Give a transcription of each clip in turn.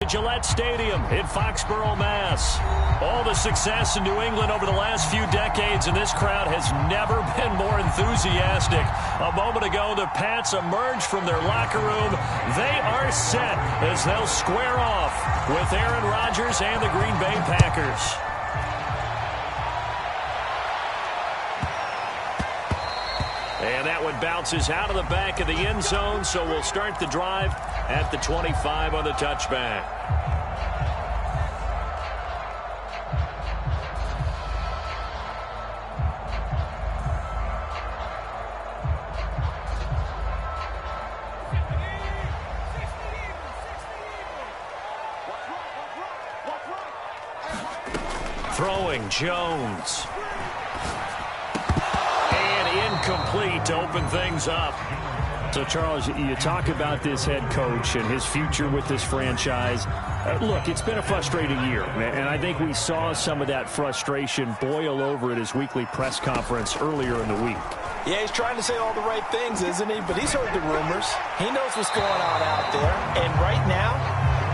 Gillette Stadium in Foxborough, Mass. All the success in New England over the last few decades, and this crowd has never been more enthusiastic. A moment ago, the Pats emerged from their locker room. They are set as they'll square off with Aaron Rodgers and the Green Bay Packers. And that one bounces out of the back of the end zone, so we'll start the drive at the 25 on the touchback. Throwing Jones. Incomplete to open things up. So, Charles, you talk about this head coach and his future with this franchise. Look, it's been a frustrating year, and I think we saw some of that frustration boil over at his weekly press conference earlier in the week. Yeah, he's trying to say all the right things, isn't he? But he's heard the rumors. He knows what's going on out there. And right now,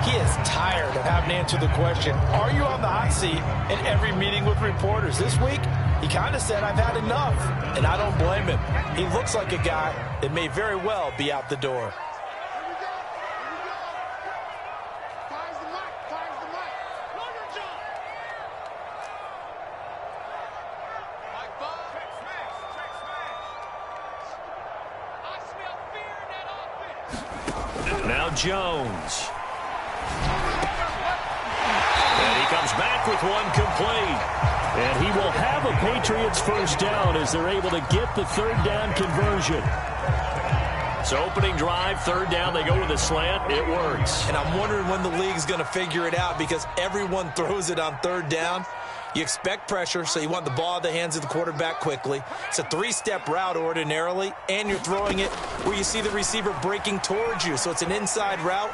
he is tired of having to answer the question, are you on the hot seat in every meeting with reporters? This week, he kind of said, I've had enough, and I don't blame him. He looks like a guy that may very well be out the door. Now Jones. And he comes back with one complete. And he will have a Patriots first down as they're able to get the third down conversion. So opening drive, third down, they go with a slant. It works. And I'm wondering when the league's going to figure it out because everyone throws it on third down. You expect pressure, so you want the ball in the hands of the quarterback quickly. It's a three-step route ordinarily, and you're throwing it where you see the receiver breaking towards you. So it's an inside route.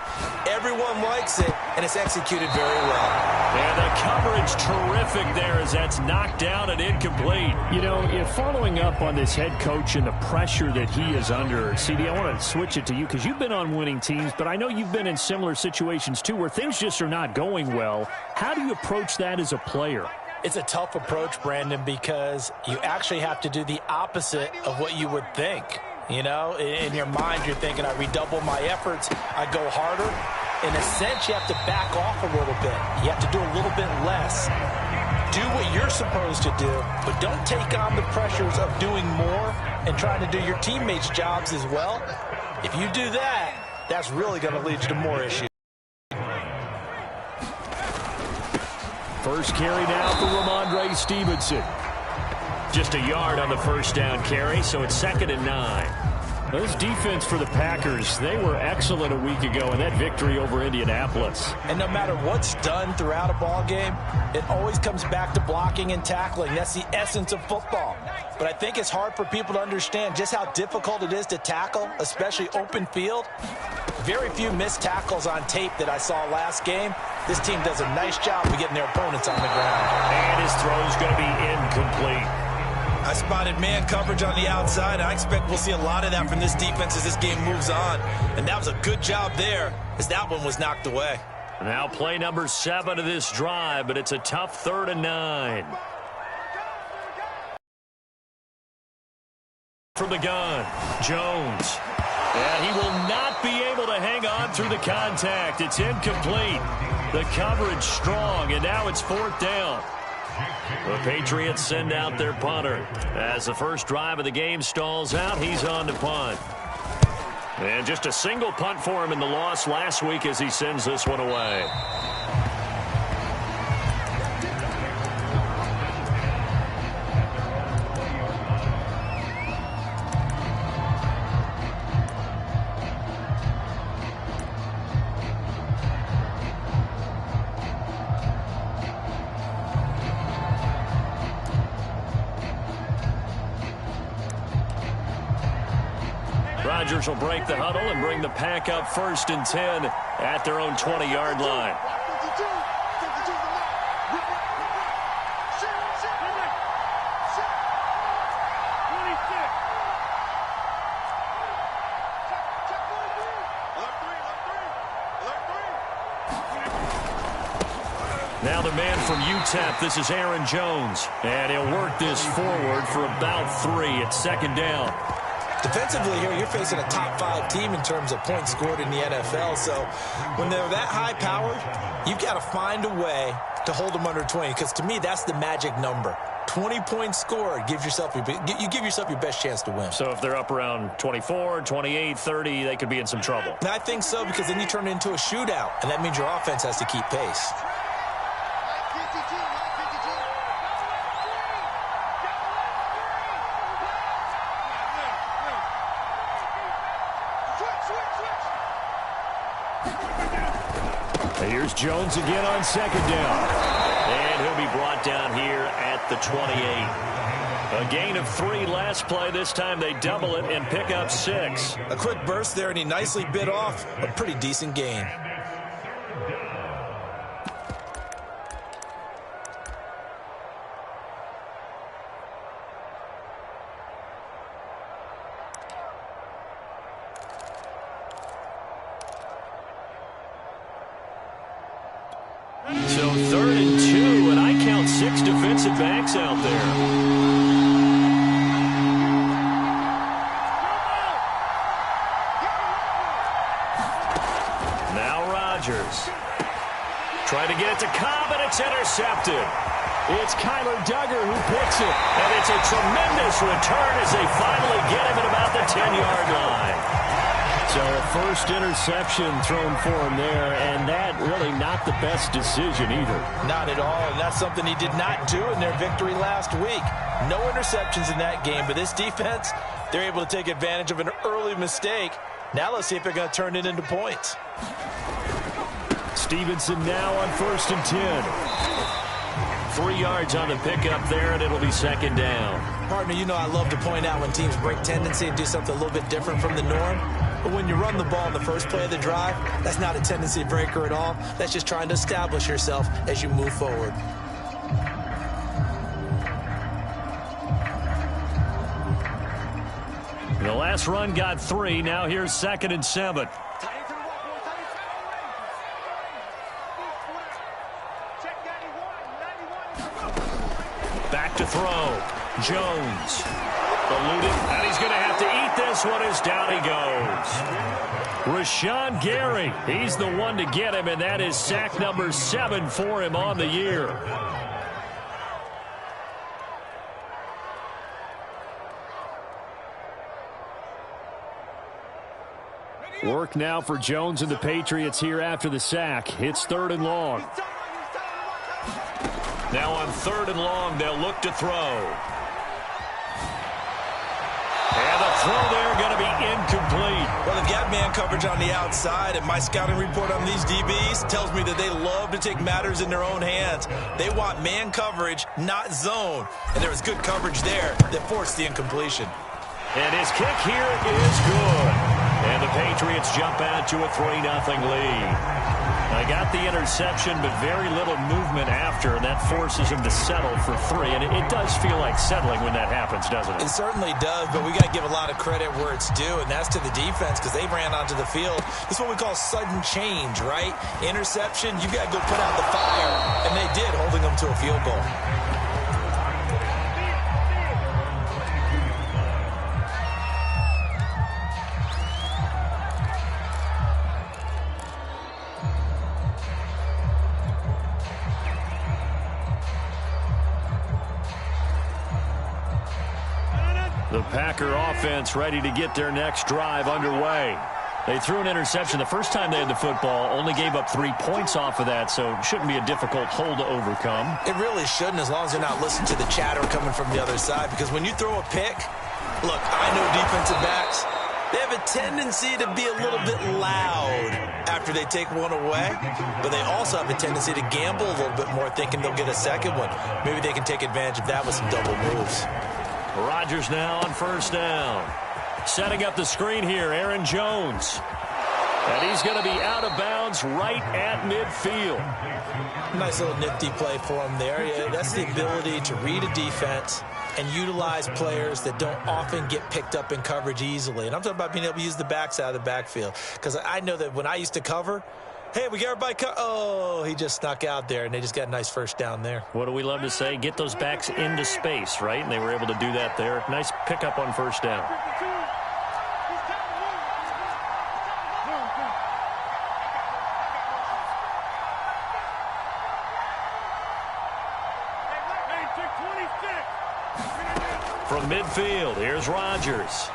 Everyone likes it, and it's executed very well. And the coverage terrific there as that's knocked down and incomplete. You know, following up on this head coach and the pressure that he is under, CD, I want to switch it to you because you've been on winning teams, but I know you've been in similar situations too where things just are not going well. How do you approach that as a player? It's a tough approach, Brandon, because you actually have to do the opposite of what you would think. You know, in your mind, you're thinking, I redouble my efforts, I go harder. In a sense, you have to back off a little bit. You have to do a little bit less. Do what you're supposed to do, but don't take on the pressures of doing more and trying to do your teammates' jobs as well. If you do that, that's really going to lead you to more issues. First carry now for Ramondre Stevenson. Just a yard on the first down carry, so it's 2nd and 9. This defense for the Packers, they were excellent a week ago in that victory over Indianapolis. And no matter what's done throughout a ball game, it always comes back to blocking and tackling. That's the essence of football. But I think it's hard for people to understand just how difficult it is to tackle, especially open field. Very few missed tackles on tape that I saw last game. This team does a nice job of getting their opponents on the ground. And his throw's going to be incomplete. I spotted man coverage on the outside. I expect we'll see a lot of that from this defense as this game moves on. And that was a good job there as that one was knocked away. Now play number 7 of this drive, but it's a tough 3rd and 9. From the gun, Jones. And he will not be able to hang on through the contact. It's incomplete. The coverage strong, and now it's 4th down. The Patriots send out their punter. As the first drive of the game stalls out, he's on to punt. And just a single punt for him in the loss last week as he sends this one away. Rodgers will break the huddle and bring the pack up 1st and 10 at their own 20-yard line. Now the man from UTEP, this is Aaron Jones. And he'll work this forward for about 3 at second down. Defensively here, you're facing a top-5 team in terms of points scored in the NFL. So when they're that high-powered, you've got to find a way to hold them under 20. Because to me, that's the magic number. 20 points scored, you give yourself your best chance to win. So if they're up around 24, 28, 30, they could be in some trouble. And I think so, because then you turn it into a shootout, and that means your offense has to keep pace. Here's Jones again on second down. And he'll be brought down here at the 28. A gain of 3 last play. This time they double it and pick up 6. A quick burst there, and he nicely bit off a pretty decent gain. So 3rd and 2, and I count 6 defensive backs out there. Now Rodgers. Trying to get it to Cobb, and it's intercepted. It's Kyler Duggar who picks it. And it's a tremendous return as they finally get him at about the 10-yard line. So a first interception thrown for him there, and that really not the best decision either. Not at all, and that's something he did not do in their victory last week. No interceptions in that game, but this defense, they're able to take advantage of an early mistake. Now let's see if they're going to turn it into points. Stevenson now on 1st and 10. 3 yards on the pickup there, and it'll be second down. Partner, you know I love to point out when teams break tendency and do something a little bit different from the norm. But when you run the ball in the first play of the drive, that's not a tendency breaker at all. That's just trying to establish yourself as you move forward. The last run got 3. Now here's 2nd and 7. Back to throw. Jones. Eluded, and he's going to have to eat this one as down he goes. Rashawn Gary, he's the one to get him, and that is sack number 7 for him on the year. Work now for Jones and the Patriots here after the sack. It's 3rd and long. Now on 3rd and long, they'll look to throw. And the throw there going to be incomplete. Well, they've got man coverage on the outside, and my scouting report on these DBs tells me that they love to take matters in their own hands. They want man coverage, not zone. And there was good coverage there that forced the incompletion. And his kick here is good. And the Patriots jump out to a 3-0 lead. I got the interception, but very little movement after, and that forces him to settle for 3. And it does feel like settling when that happens, doesn't it? It certainly does, but we got to give a lot of credit where it's due, and that's to the defense because they ran onto the field. This is what we call sudden change, right? Interception, you got to go put out the fire, and they did, holding them to a field goal. The Packer offense ready to get their next drive underway. They threw an interception the first time they had the football, only gave up 3 points off of that, so it shouldn't be a difficult hole to overcome. It really shouldn't, as long as you're not listening to the chatter coming from the other side, because when you throw a pick, look, I know defensive backs, they have a tendency to be a little bit loud after they take one away, but they also have a tendency to gamble a little bit more, thinking they'll get a second one. Maybe they can take advantage of that with some double moves. Rodgers now on 1st down. Setting up the screen here, Aaron Jones. And he's going to be out of bounds right at midfield. Nice little nifty play for him there. Yeah, that's the ability to read a defense and utilize players that don't often get picked up in coverage easily. And I'm talking about being able to use the backs out of the backfield. Because I know that when I used to cover, Hey, we got everybody. Oh, he just snuck out there, and they just got a nice first down there. What do we love to say? Get those backs into space, right? And they were able to do that there. Nice pickup on first down. From midfield, here's Rodgers.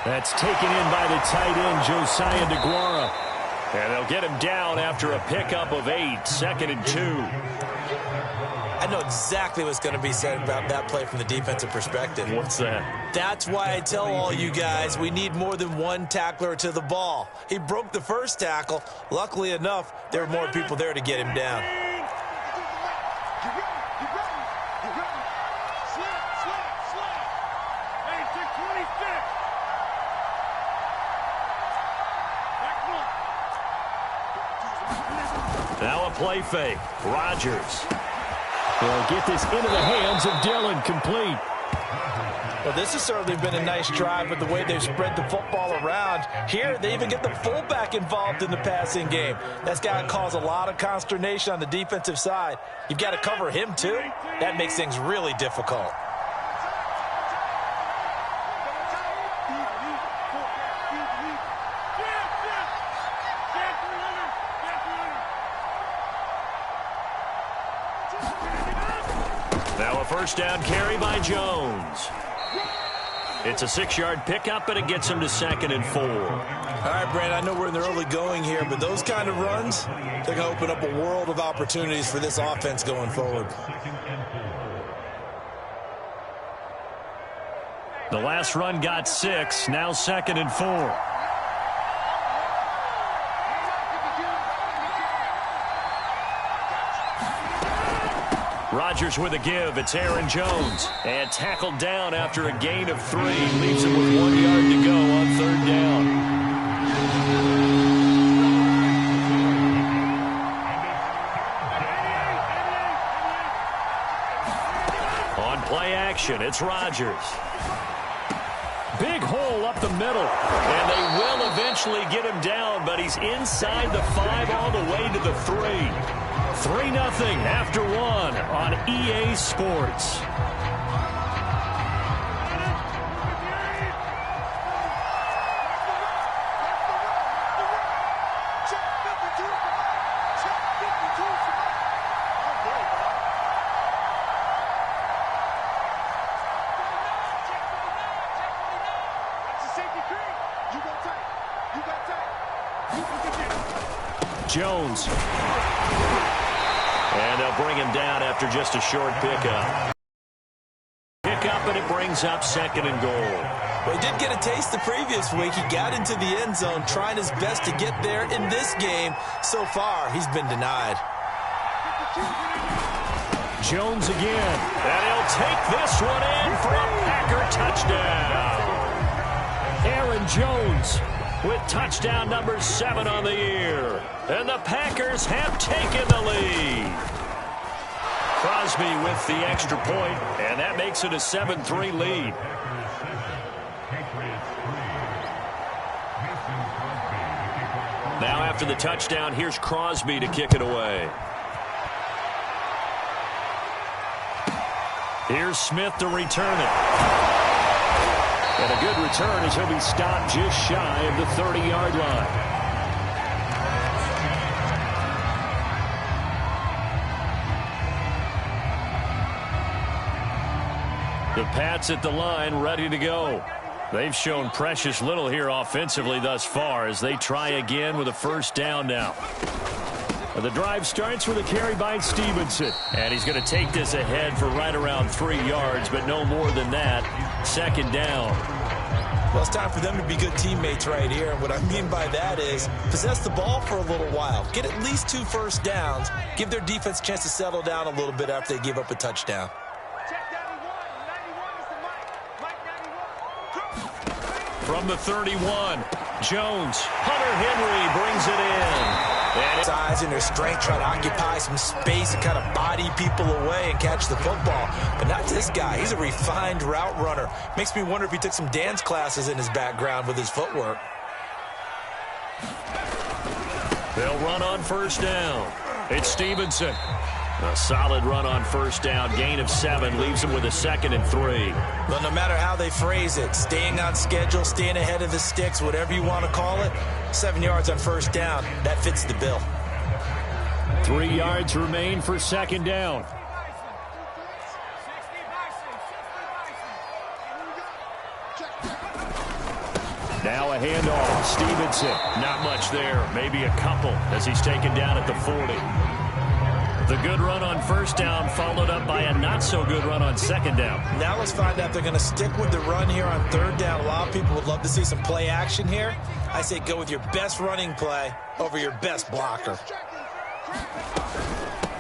That's taken in by the tight end, Josiah DeGuara. And they'll get him down after a pickup of 8, 2nd and 2. I know exactly what's going to be said about that play from the defensive perspective. What's that? That's why I tell all you guys we need more than one tackler to the ball. He broke the first tackle. Luckily enough, there were more people there to get him down. Now a play fake. Rodgers. They'll get this into the hands of Dillon, complete. Well, this has certainly been a nice drive with the way they've spread the football around. Here, they even get the fullback involved in the passing game. That's got to cause a lot of consternation on the defensive side. You've got to cover him, too. That makes things really difficult. Now a first down carry by Jones. It's a 6-yard pickup, and it gets him to 2nd and 4. All right, Brand, I know we're in the early going here, but those kind of runs, they're going to open up a world of opportunities for this offense going forward. The last run got 6, now 2nd and 4. Rodgers with a give. It's Aaron Jones. And tackled down after a gain of 3. Leaves him with 1 yard to go on 3rd down. On play action, it's Rodgers. Big hole up the middle. And they will eventually get him down, but he's inside the 5 all the way to the 3. 3-0 after 1 on EA Sports. Jones. And they'll bring him down after just a short pickup. Pickup, and it brings up 2nd and goal. Well, he did get a taste the previous week. He got into the end zone, trying his best to get there in this game. So far, he's been denied. Jones again. And he'll take this one in for a Packer touchdown. Aaron Jones with touchdown number 7 on the year. And the Packers have taken the lead. Crosby with the extra point, and that makes it a 7-3 lead. Now after the touchdown, here's Crosby to kick it away. Here's Smith to return it. And a good return as he'll be stopped just shy of the 30-yard line. The Pats at the line, ready to go. They've shown precious little here offensively thus far as they try again with a first down now. The drive starts with a carry by Stevenson. And he's going to take this ahead for right around 3 yards, but no more than that. 2nd down. Well, it's time for them to be good teammates right here. And what I mean by that is possess the ball for a little while. Get at least 2 first downs. Give their defense a chance to settle down a little bit after they give up a touchdown. From the 31, Jones. Hunter Henry brings it in. And size and their strength, try to occupy some space and kind of body people away and catch the football. But not this guy. He's a refined route runner. Makes me wonder if he took some dance classes in his background with his footwork. They'll run on first down. It's Stevenson. A solid run on first down. Gain of 7 leaves them with a 2nd and 3. But no matter how they phrase it, staying on schedule, staying ahead of the sticks, whatever you want to call it, 7 yards on first down, that fits the bill. 3 yards remain for 2nd down. Now a handoff. Stevenson. Not much there. Maybe a couple as he's taken down at the 40. The good run on first down followed up by a not-so-good run on 2nd down. Now let's find out if they're going to stick with the run here on 3rd down. A lot of people would love to see some play action here. I say go with your best running play over your best blocker.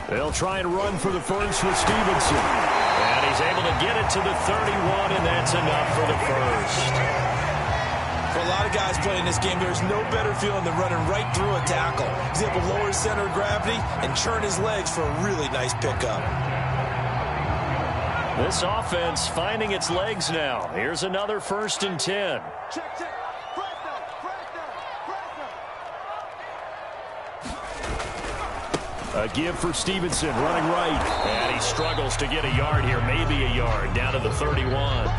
They'll try and run for the first with Stevenson. And he's able to get it to the 31, and that's enough for the first. For a lot of guys playing this game, there's no better feeling than running right through a tackle. He's able to lower his center of gravity and churn his legs for a really nice pickup. This offense finding its legs now. Here's another 1st and 10. A give for Stevenson, running right. And he struggles to get a yard here, maybe a yard, down to the 31.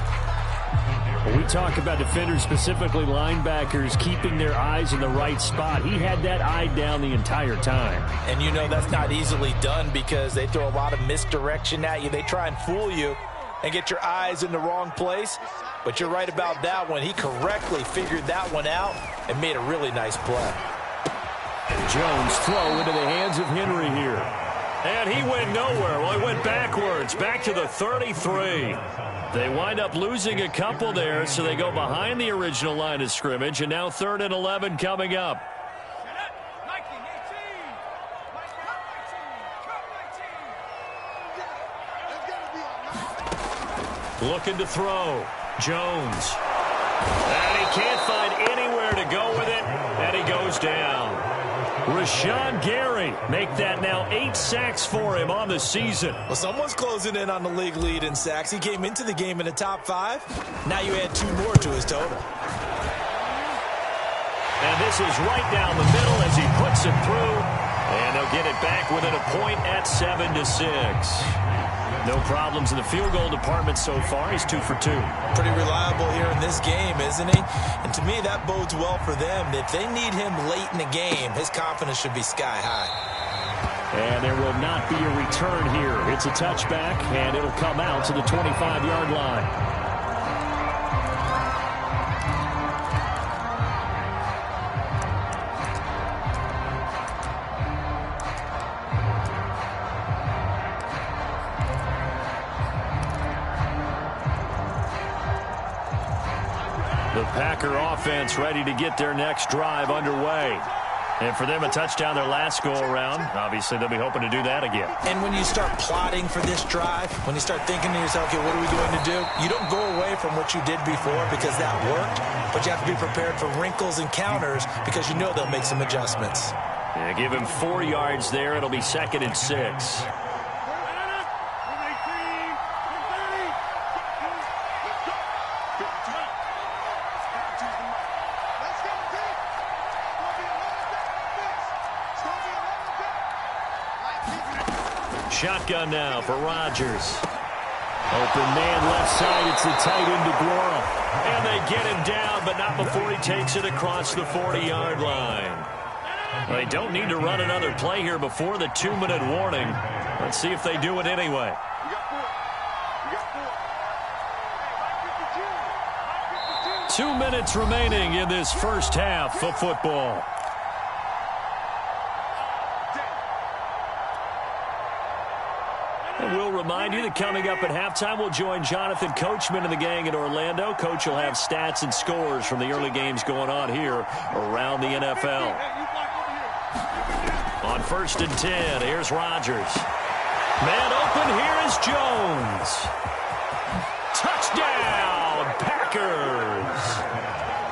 When we talk about defenders, specifically linebackers, keeping their eyes in the right spot, he had that eye down the entire time. And you know that's not easily done because they throw a lot of misdirection at you. They try and fool you and get your eyes in the wrong place. But you're right about that one. He correctly figured that one out and made a really nice play. Jones throw into the hands of Henry here. And he went nowhere. Well, he went backwards, back to the 33. They wind up losing a couple there, so they go behind the original line of scrimmage, and now 3rd and 11 coming up. Looking to throw. Jones. And he can't find anywhere to go with it, and he goes down. Rashawn Gary make that now 8 sacks for him on the season. Well, someone's closing in on the league lead in sacks. He came into the game in the top 5. Now you add 2 more to his total. And this is right down the middle as he puts it through. And they'll get it back within a point at 7-6. No problems in the field goal department so far. He's 2 for 2. Pretty reliable here in this game, isn't he? And to me, that bodes well for them. If they need him late in the game, his confidence should be sky high. And there will not be a return here. It's a touchback, and it'll come out to the 25-yard line. The Packer offense ready to get their next drive underway. And for them, a touchdown their last go-around. Obviously, they'll be hoping to do that again. And when you start plotting for this drive, when you start thinking to yourself, okay, what are we going to do? You don't go away from what you did before because that worked, but you have to be prepared for wrinkles and counters because you know they'll make some adjustments. Yeah, give him 4 yards there. It'll be 2nd and 6. Shotgun now for Rodgers. Open man left side. It's the tight end DeGuara. And they get him down, but not before he takes it across the 40-yard line. They don't need to run another play here before the 2-minute warning. Let's see if they do it anyway. Two minutes remaining in this first half of football. And we'll remind you that coming up at halftime, we'll join Jonathan Coachman and the gang in Orlando. Coach will have stats and scores from the early games going on here around the NFL. On 1st and 10, here's Rodgers. Man open, here is Jones. Touchdown, Packers.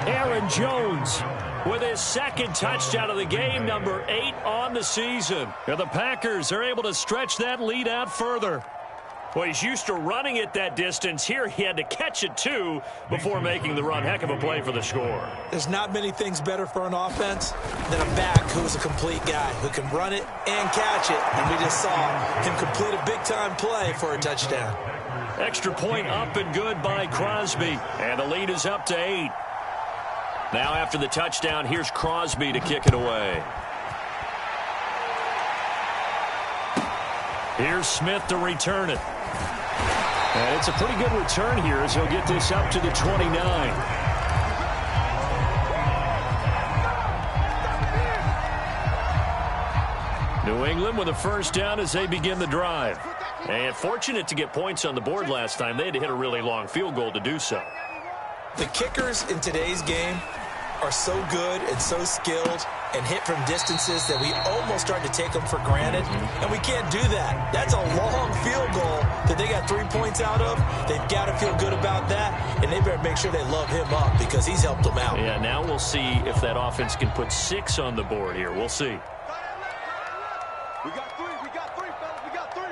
Aaron Jones with his 2nd touchdown of the game, number 8 on the season. And the Packers are able to stretch that lead out further. Well, he's used to running it that distance. Here he had to catch it, too, before making the run. Heck of a play for the score. There's not many things better for an offense than a back who's a complete guy, who can run it and catch it. And we just saw him complete a big-time play for a touchdown. Extra point up and good by Crosby. And the lead is up to 8. Now after the touchdown, here's Crosby to kick it away. Here's Smith to return it. And it's a pretty good return here as he'll get this up to the 29. New England with a first down as they begin the drive. And fortunate to get points on the board last time. They had to hit a really long field goal to do so. The kickers in today's game are so good and so skilled and hit from distances that we almost start to take them for granted, and we can't do that. That's a long field goal that they got 3 points out of. They've got to feel good about that, and they better make sure they love him up because he's helped them out. Yeah, now we'll see if that offense can put 6 on the board here. We'll see. We got 3, fellas, we got 3.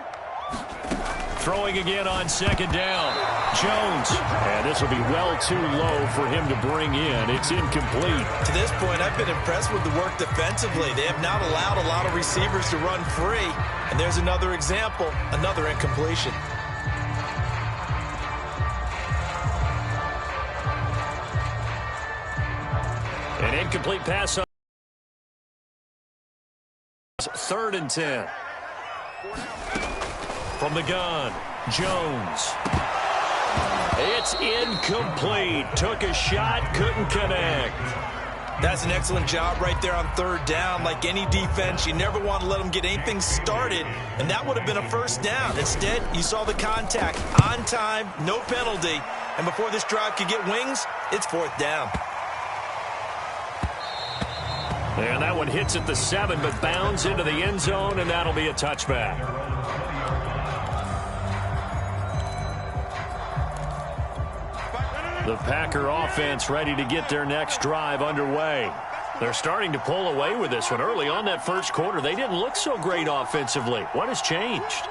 Throwing again on second down. Jones. And this will be well too low for him to bring in. It's incomplete. To this point, I've been impressed with the work defensively. They have not allowed a lot of receivers to run free. And there's another example, another incompletion. An incomplete pass on 3rd and 10. From the gun, Jones. It's incomplete. Took a shot, couldn't connect. That's an excellent job right there on 3rd down. Like any defense, you never want to let them get anything started, and that would have been a first down. Instead, you saw the contact on time, no penalty, and before this drive could get wings, it's 4th down. And that one hits at the 7, but bounds into the end zone, and that'll be a touchback. The Packer offense ready to get their next drive underway. They're starting to pull away with this one. Early on that first quarter, they didn't look so great offensively. What has changed?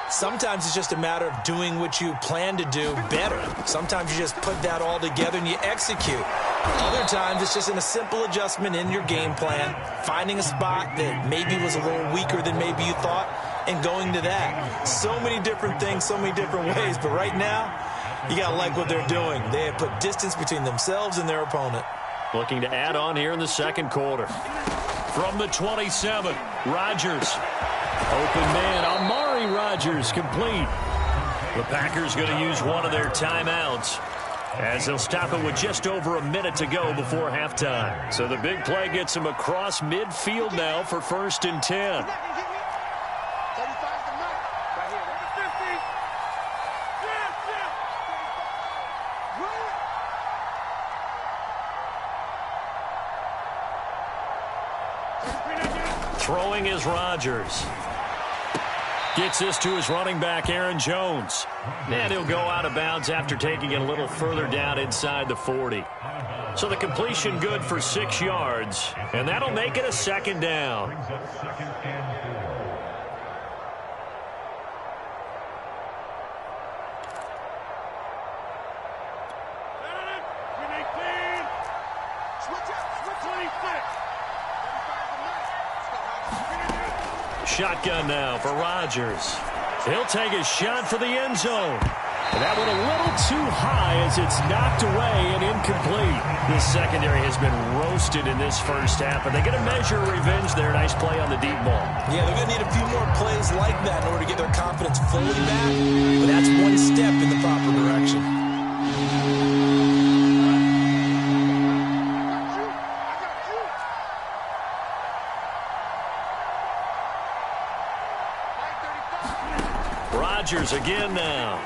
Sometimes it's just a matter of doing what you plan to do better. Sometimes you just put that all together and you execute. Other times it's just a simple adjustment in your game plan, finding a spot that maybe was a little weaker than maybe you thought, and going to that. So many different things, so many different ways, but right now, you got to like what they're doing. They have put distance between themselves and their opponent. Looking to add on here in the second quarter. From the 27, Rodgers. Open man, Amari Rodgers complete. The Packers going to use one of their timeouts as they'll stop it with just over a minute to go before halftime. So the big play gets them across midfield now for 1st and 10. Throwing is Rodgers. Gets this to his running back, Aaron Jones. And he'll go out of bounds after taking it a little further down inside the 40. So the completion good for 6 yards, and that'll make it a 2nd down. Shotgun now for Rodgers. He'll take a shot for the end zone. And that one a little too high as it's knocked away and incomplete. This secondary has been roasted in this first half, but they get a measure of revenge there. Nice play on the deep ball. Yeah, they're going to need a few more plays like that in order to get their confidence fully back, but that's one step in the proper direction. Rodgers again now.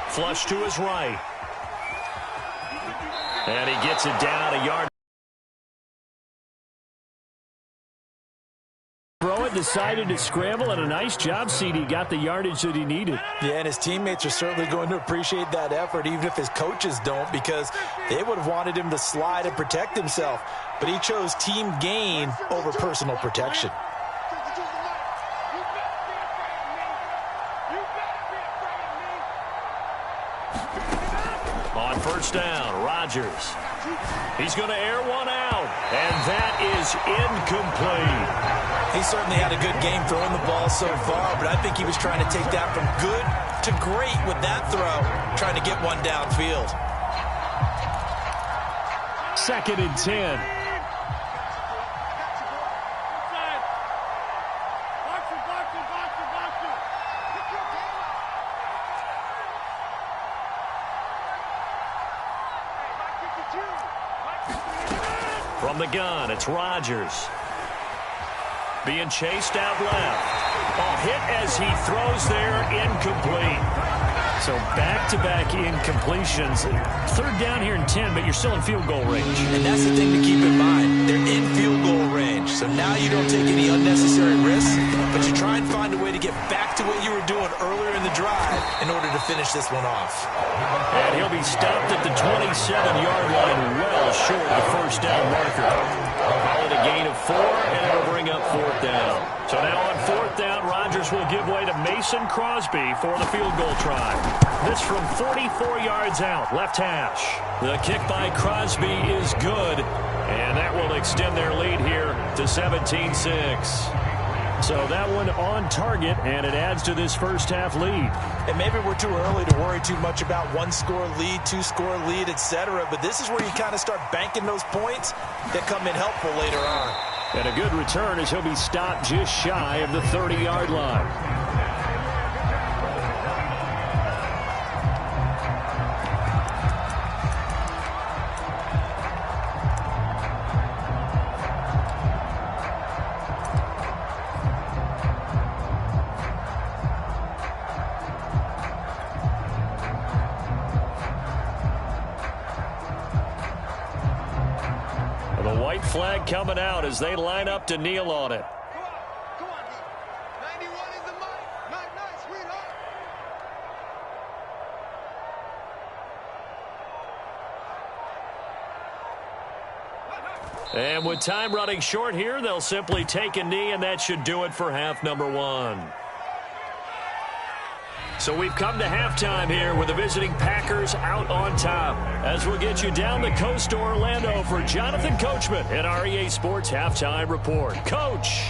Flush to his right. And he gets it down a yard. Throw it, decided to scramble, and a nice job, CD. Got the yardage that he needed. Yeah, and his teammates are certainly going to appreciate that effort, even if his coaches don't, because they would have wanted him to slide and protect himself. But he chose team gain over personal protection. On first down, Rodgers. He's going to air one out, and that is incomplete. He certainly had a good game throwing the ball so far, but I think he was trying to take that from good to great with that throw, trying to get one downfield. 2nd and 10. From the gun, it's Rodgers. Being chased out left. Ball hit as he throws there, incomplete. So back-to-back incompletions. 3rd down here and 10, but you're still in field goal range. And that's the thing to keep in mind. They're in field goal range. So now you don't take any unnecessary risks, but you try and find a way to get back to what you were doing earlier in the drive in order to finish this one off. And he'll be stopped at the 27-yard line, well short of the first down marker. Call it a gain of 4, and it'll bring up 4th down. So now on 4th down, Rodgers will give way to Mason Crosby for the field goal try. This from 44 yards out, left hash. The kick by Crosby is good, and that will extend their lead here to 17-6. So that one on target, and it adds to this first half lead. And maybe we're too early to worry too much about 1-score lead, 2-score lead, etc. But this is where you kind of start banking those points that come in helpful later on. And a good return as he'll be stopped just shy of the 30-yard line. The white flag coming out as they line up to kneel on it. Come on, 91 is the mark. Nice, sweetheart. And with time running short here, they'll simply take a knee, and that should do it for half number 1. So we've come to halftime here with the visiting Packers out on top. As we'll get you down the coast to Orlando for Jonathan Coachman at our EA Sports Halftime Report. Coach.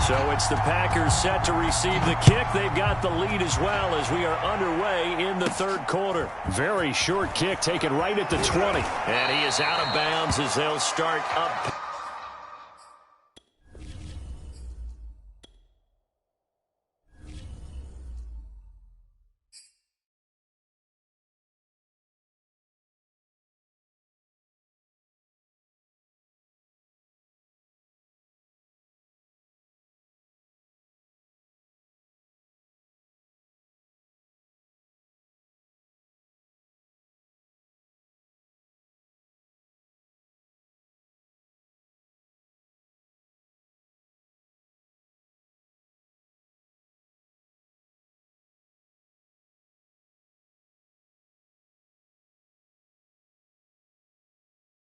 So it's the Packers set to receive the kick. They've got the lead as well as we are underway in the 3rd quarter. Very short kick taken right at the 20. And he is out of bounds as they'll start up.